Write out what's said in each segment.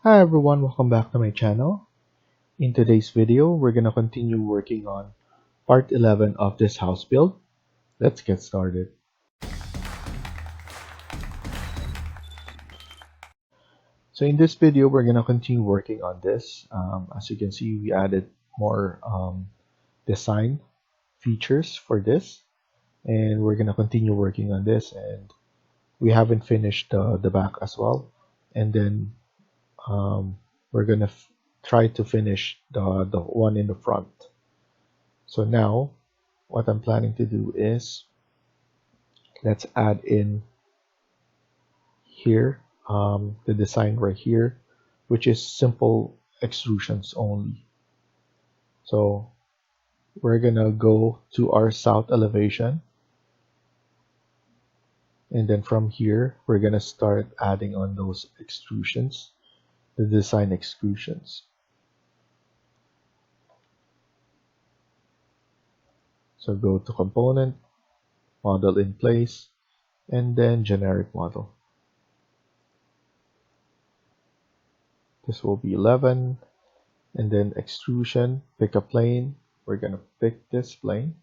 Hi everyone, welcome back to my channel. In today's video, we're gonna continue working on part 11 of this house build. Let's get started. So in this video, we're gonna continue working on this. As you can see, we added more design features for this, and we're gonna continue working on this. And we haven't finished the back as well. And then we're gonna try to finish the one in the front. So now what I'm planning to do is let's add in here the design right here, which is simple extrusions only. So we're gonna go to our south elevation, and then from here we're gonna start adding on those extrusions, the design extrusions. So go to component, model in place, and then generic model. This will be 11, and then extrusion, pick a plane. We're gonna pick this plane,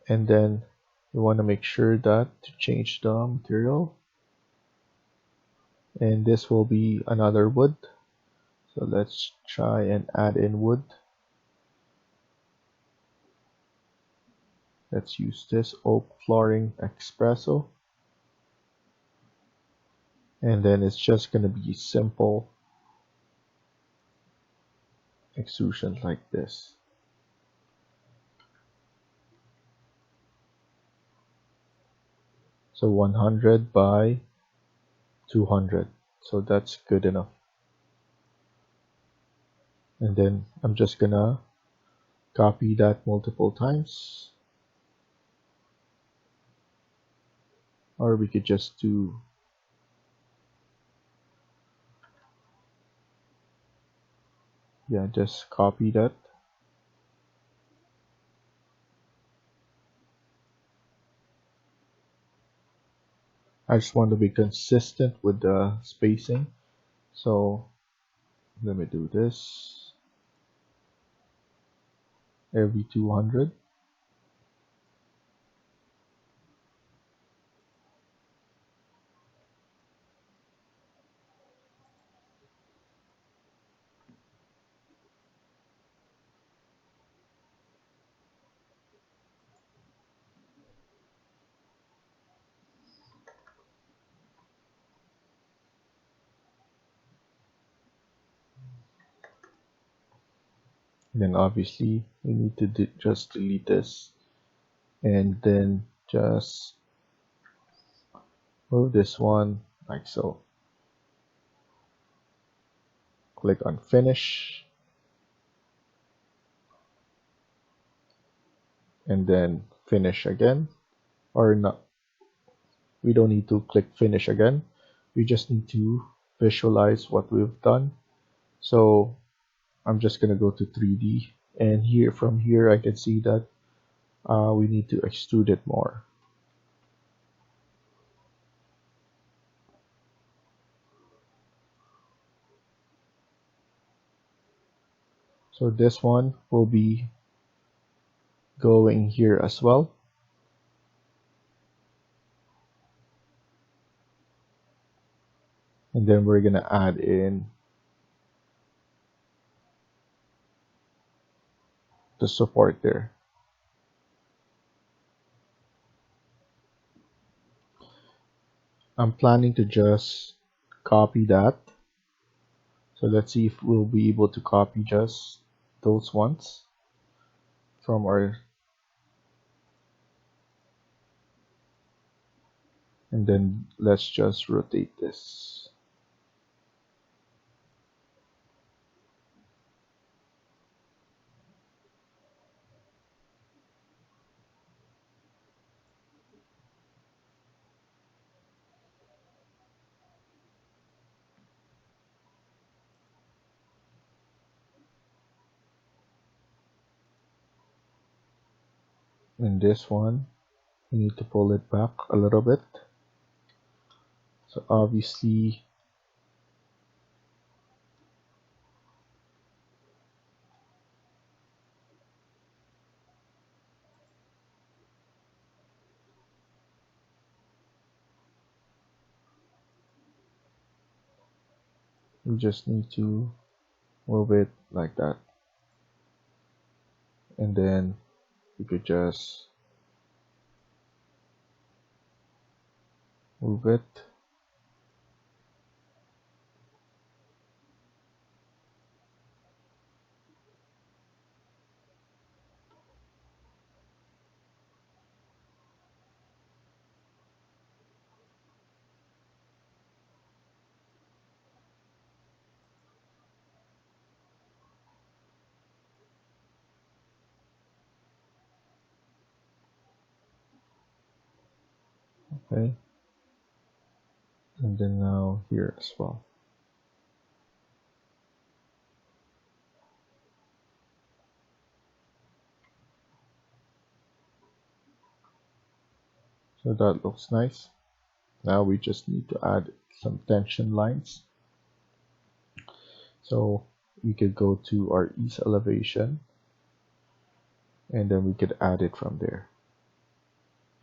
and then we want to make sure that to change the material, and this will be another wood. So let's try and add in wood. Let's use this oak flooring espresso, and then it's just gonna be simple extrusion like this. So 100 by 200, so that's good enough. And then I'm just gonna copy that multiple times, or we could just do just copy that. I just want to be consistent with the spacing, so let me do this every 200. Then obviously we need to just delete this, and then just move this one like so. Click on finish, and then finish again, or not, we don't need to click finish again, we just need to visualize what we've done. So I'm just gonna go to 3D, and here from here I can see that we need to extrude it more. So this one will be going here as well. And then we're gonna add in the support there. I'm planning to just copy that. So let's see if we'll be able to copy just those ones from our, and then let's just rotate this. And this one, we need to pull it back a little bit. So obviously We just need to move it like that, and then we could just move it. Okay, and then now here as well. So that looks nice. Now we just need to add some tension lines. So we could go to our east elevation, and then we could add it from there.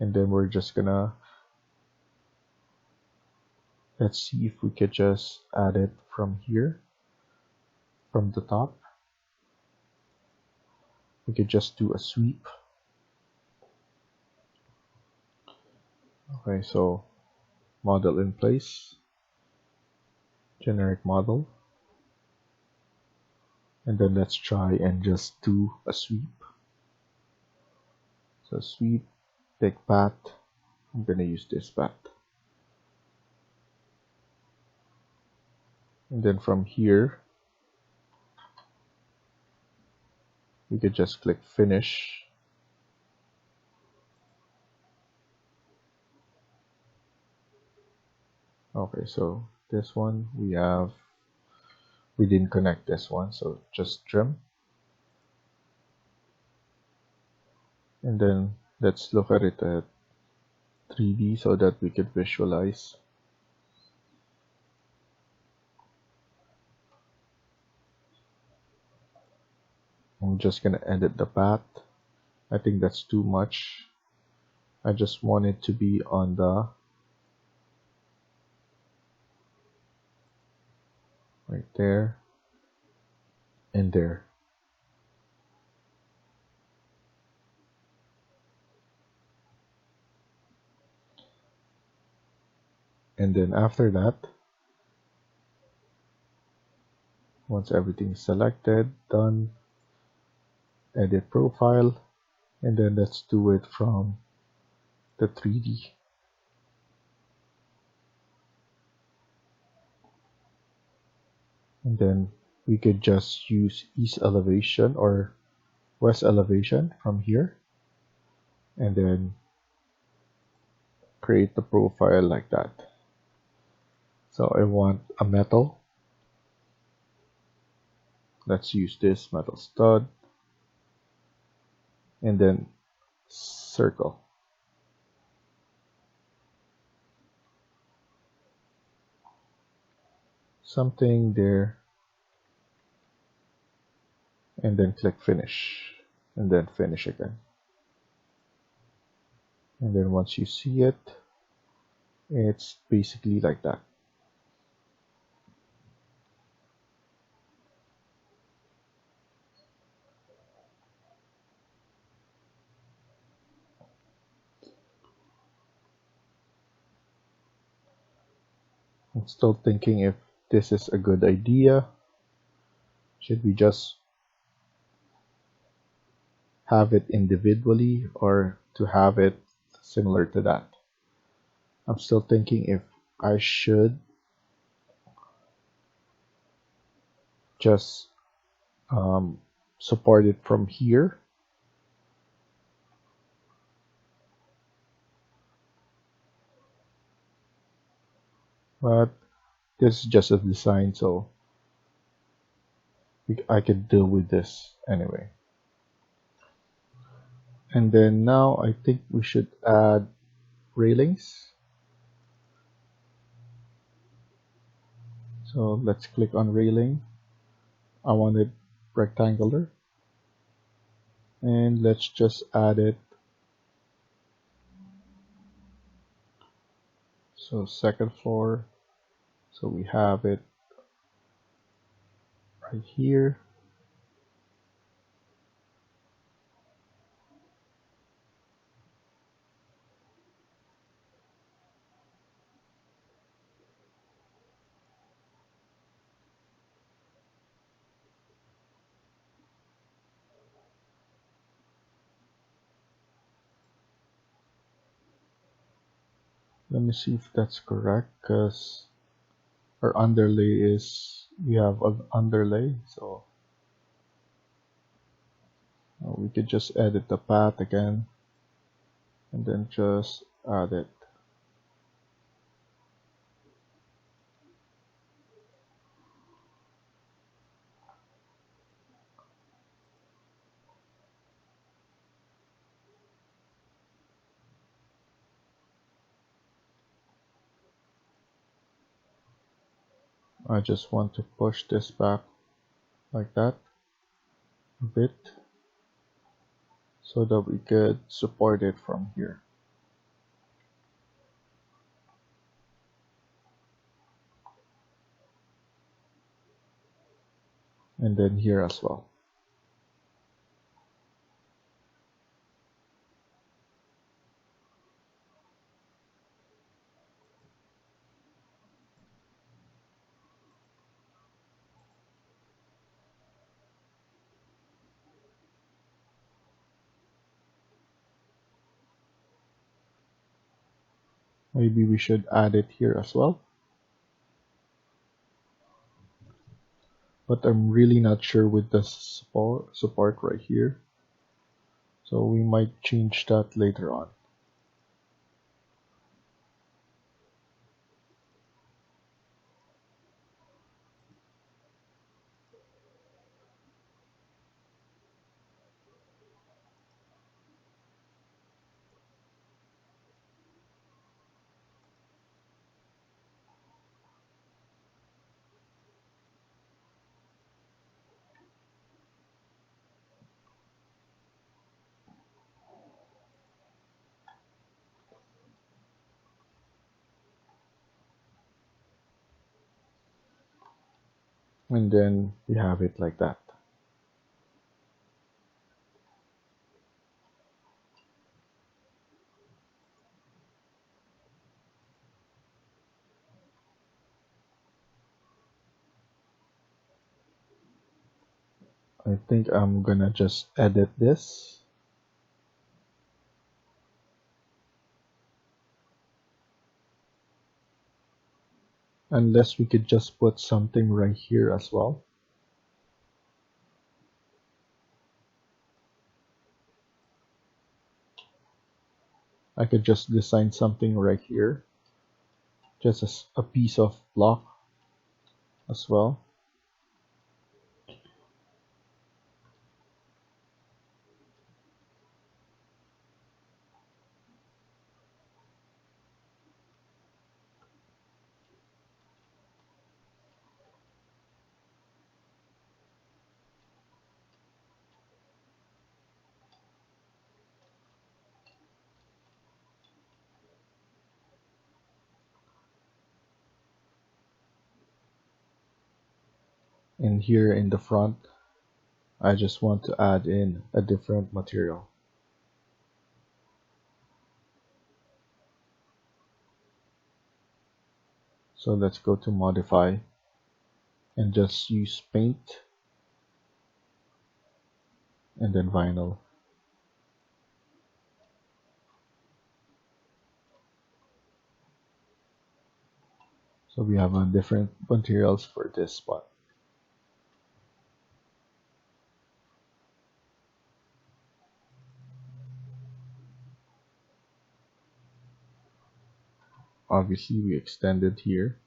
And then we're just gonna, let's see if we could just add it from here, from the top. We could just do a sweep. Okay, so model in place, generic model, and then let's try and just do a sweep. So sweep, pick path. I'm gonna use this path. And then from here, we could just click finish. Okay, so this one we didn't connect this one, so just trim. And then let's look at it at 3D so that we could visualize. I'm just gonna edit the path. I think that's too much. I just want it to be on the right there and there. And then after that, once everything's selected, done, edit profile, and then let's do it from the 3D. And then we could just use east elevation or west elevation from here, and then create the profile like that. So I want a metal. Let's use this metal stud, and then circle. Something there, and then click finish, and then finish again. And then once you see it, it's basically like that. I'm still thinking if this is a good idea. Should we just have it individually or to have it similar to that? I'm still thinking if I should just support it from here. But this is just a design, so I could deal with this anyway. And then now I think we should add railings. So let's click on railing. I want it rectangular. And let's just add it. So second floor. So we have it right here. Let me see if that's correct, because our underlay is, we have an underlay, so we could just edit the path again and then just add it. I just want to push this back like that a bit so that we could support it from here. And then here as well. Maybe we should add it here as well. But I'm really not sure with the support right here. So we might change that later on. And then we have it like that. I think I'm gonna just edit this. Unless we could just put something right here as well. I could just design something right here. Just as a piece of block as well. And here in the front, I just want to add in a different material. So let's go to modify and just use paint and then vinyl. So we have different materials for this spot. Obviously we extended here.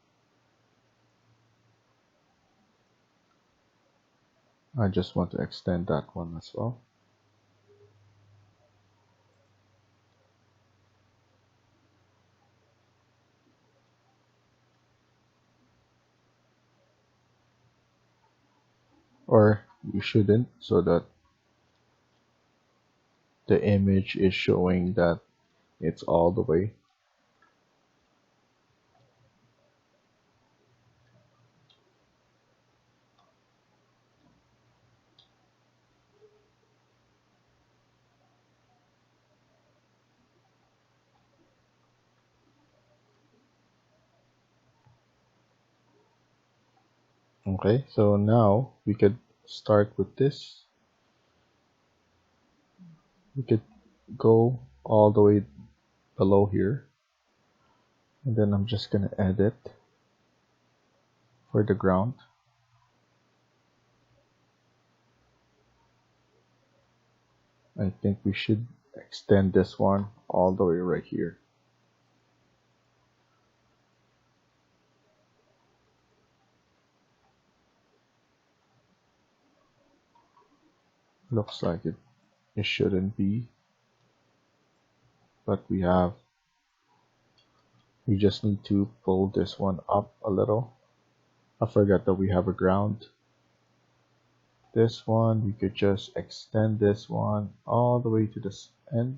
I just want to extend that one as well. Or you shouldn't, so that the image is showing that it's all the way. Okay, so now we could start with this. We could go all the way below here, and then I'm just gonna edit for the ground. I think we should extend this one all the way right here. Looks like it shouldn't be, but we just need to pull this one up a little. I forgot that we have a ground. This one, we could just extend this one all the way to this end.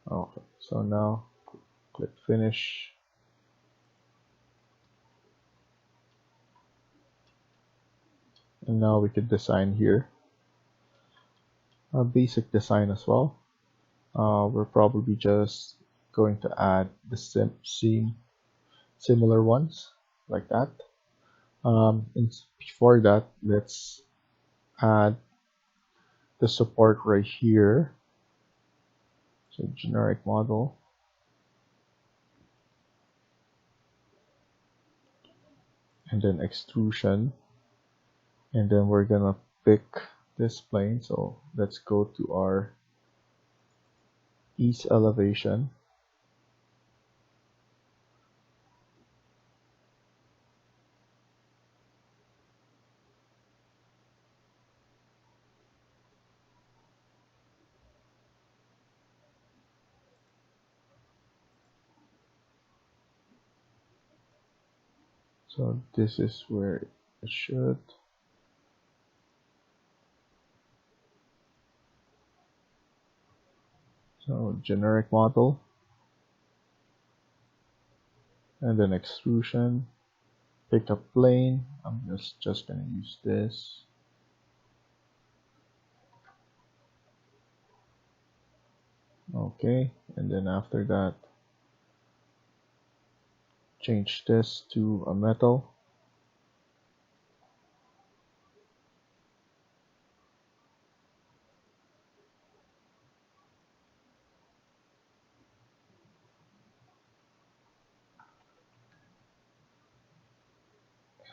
Okay, so now click finish. And now we could design here. A basic design as well. We're probably just going to add the same similar ones like that. And before that, let's add the support right here. So generic model, and then extrusion, and then we're gonna pick this plane. So let's go to our east elevation. So this is where it should. So generic model, and then extrusion. Pick a plane. I'm just gonna use this. Okay, and then after that, change this to a metal.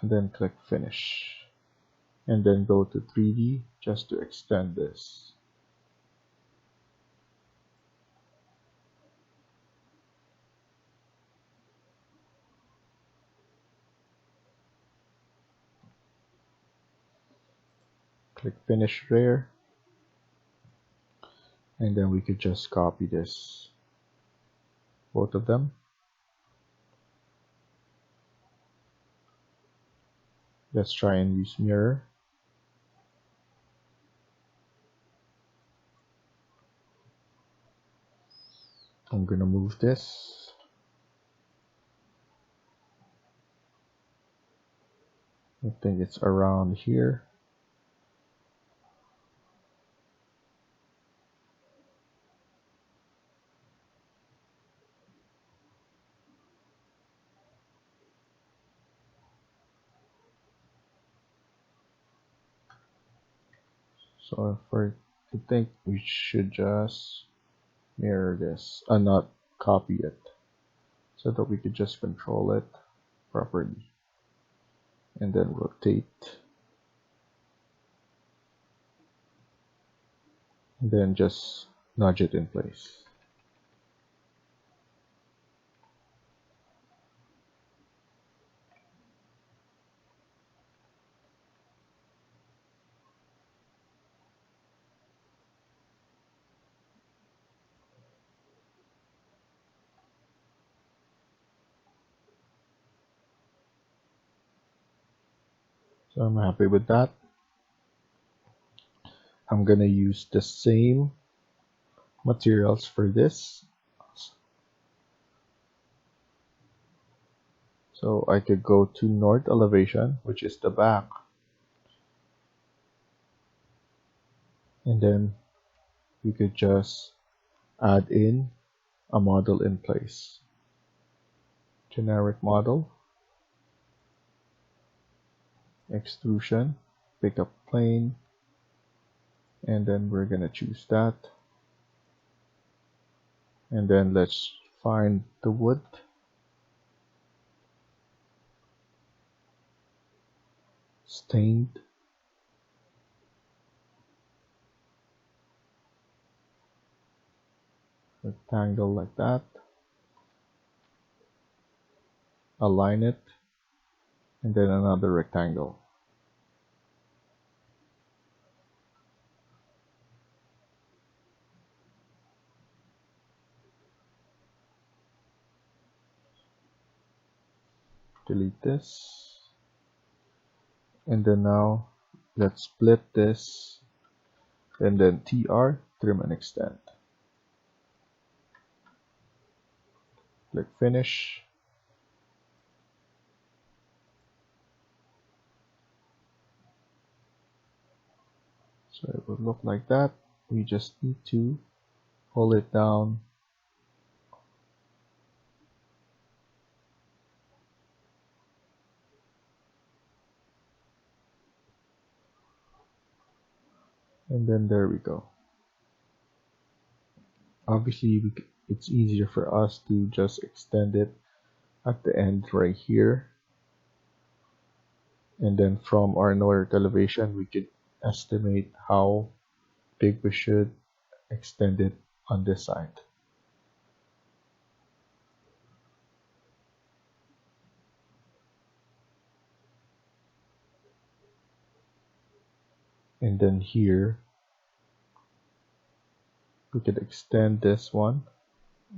And then click finish. And then go to 3D just to extend this. Click finish there. And then we could just copy this, both of them. Let's try and use mirror. I'm gonna move this. I think it's around here. So I think we should just mirror this, not copy it, so that we could just control it properly. And then rotate. And then just nudge it in place. So I'm happy with that. I'm gonna use the same materials for this. So I could go to north elevation, which is the back. And then we could just add in a model in place. Generic model, extrusion, pick up plane, and then we're gonna choose that. And then let's find the wood. Stained. Rectangle like that. Align it. And then another rectangle. Delete this. And then now let's split this. And then TR, trim and extend. Click finish. So it would look like that. We just need to pull it down. And then there we go. Obviously, it's easier for us to just extend it at the end right here. And then from our north elevation, we could estimate how big we should extend it on this side. And then here, we could extend this one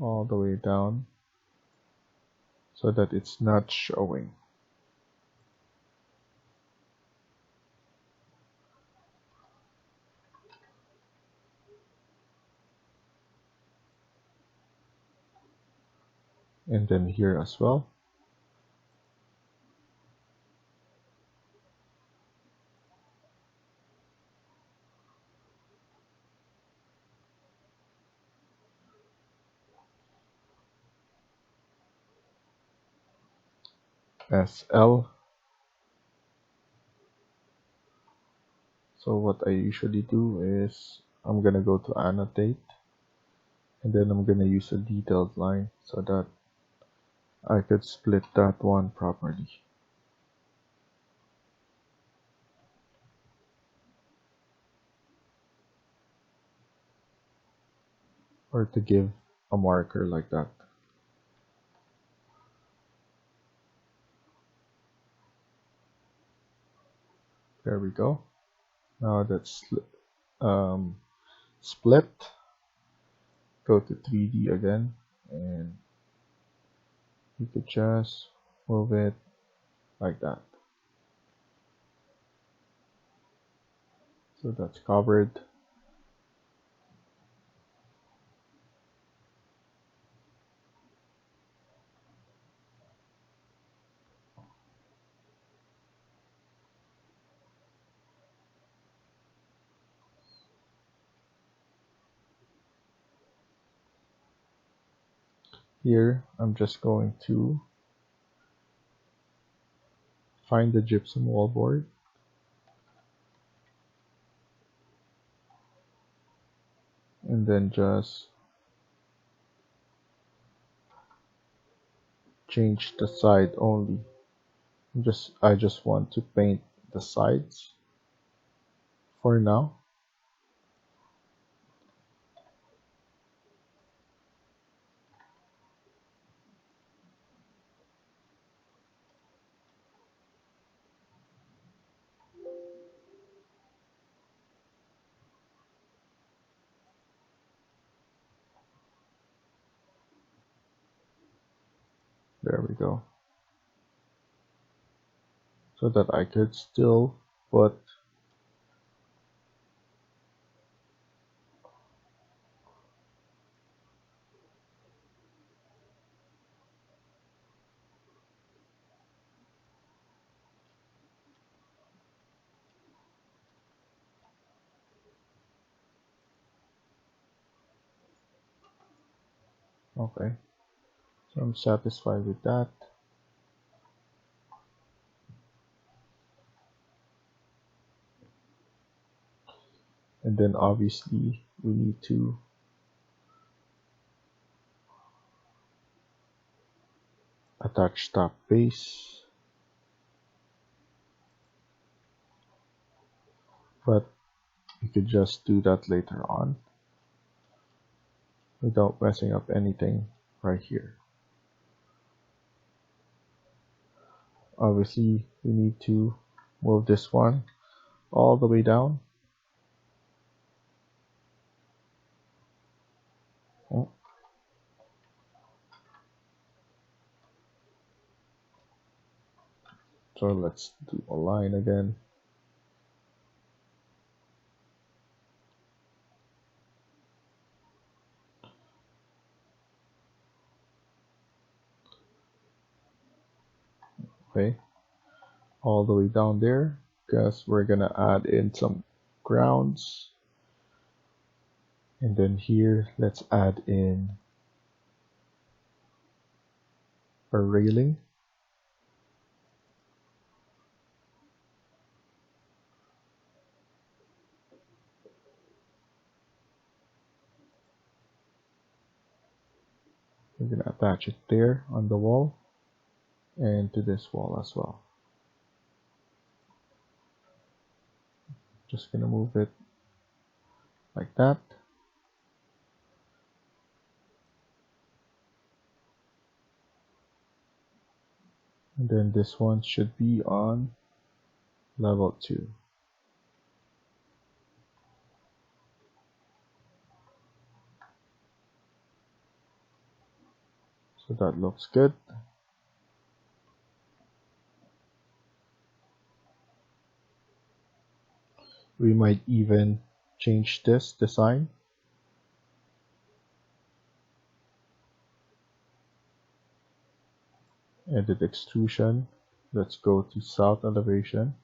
all the way down so that it's not showing. And then here as well. SL. So what I usually do is I'm gonna go to annotate, and then I'm gonna use a detailed line so that I could split that one properly. Or to give a marker like that. There we go. Now that's split. Go to 3D again, and you could just move it like that. So that's covered. Here, I'm just going to find the gypsum wallboard. And then just change the side only. I just want to paint the sides for now. There we go. So that I could still put Okay, so I'm satisfied with that. And then obviously we need to attach top base, but you could just do that later on without messing up anything right here. Obviously we need to move this one all the way down. Oh, so let's do a line again. Okay, all the way down there, because we're gonna add in some grounds. And then here, let's add in a railing. We're gonna attach it there on the wall and to this wall as well. Just gonna move it like that. And then this one should be on level 2. So that looks good. We might even change this design. Edit extrusion. Let's go to south elevation.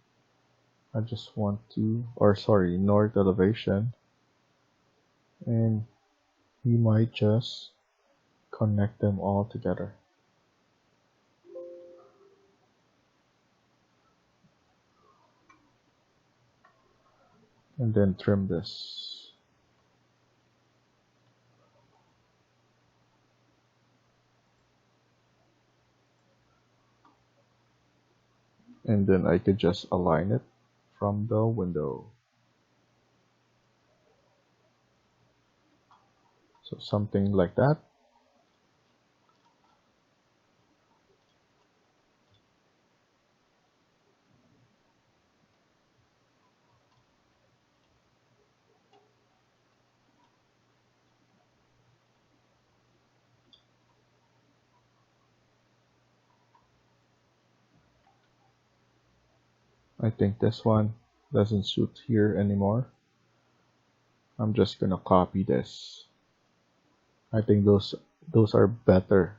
I just want to, or sorry, north elevation. And we might just connect them all together. And then trim this. And then I could just align it from the window. So something like that. I think this one doesn't suit here anymore. I'm just gonna copy this. I think those are better.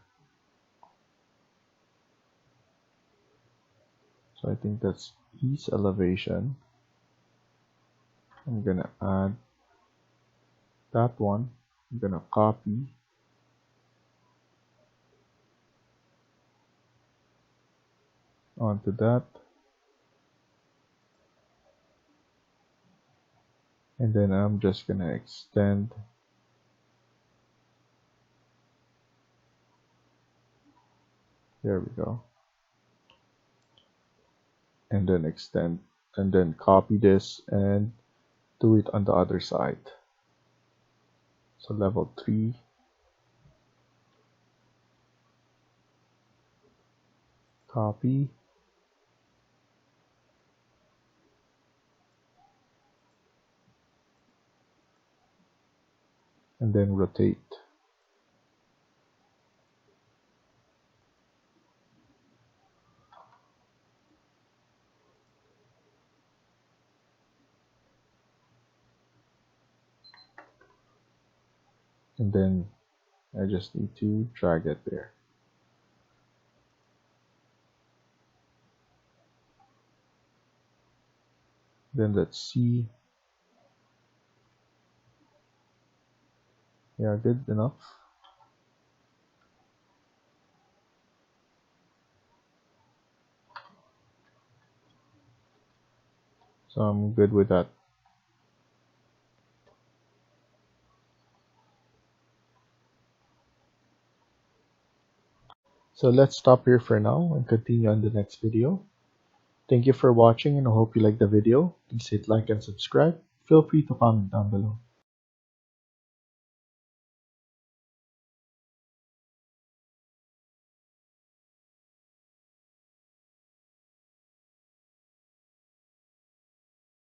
So I think that's east elevation. I'm gonna add that one. I'm gonna copy onto that. And then I'm just gonna extend there we go. And then extend and then copy this and do it on the other side. So level 3, copy, and then rotate. And then I just need to drag it there. Then let's see. Yeah, good enough. So I'm good with that. So let's stop here for now and continue on the next video. Thank you for watching and I hope you liked the video. Please hit like and subscribe. Feel free to comment down below.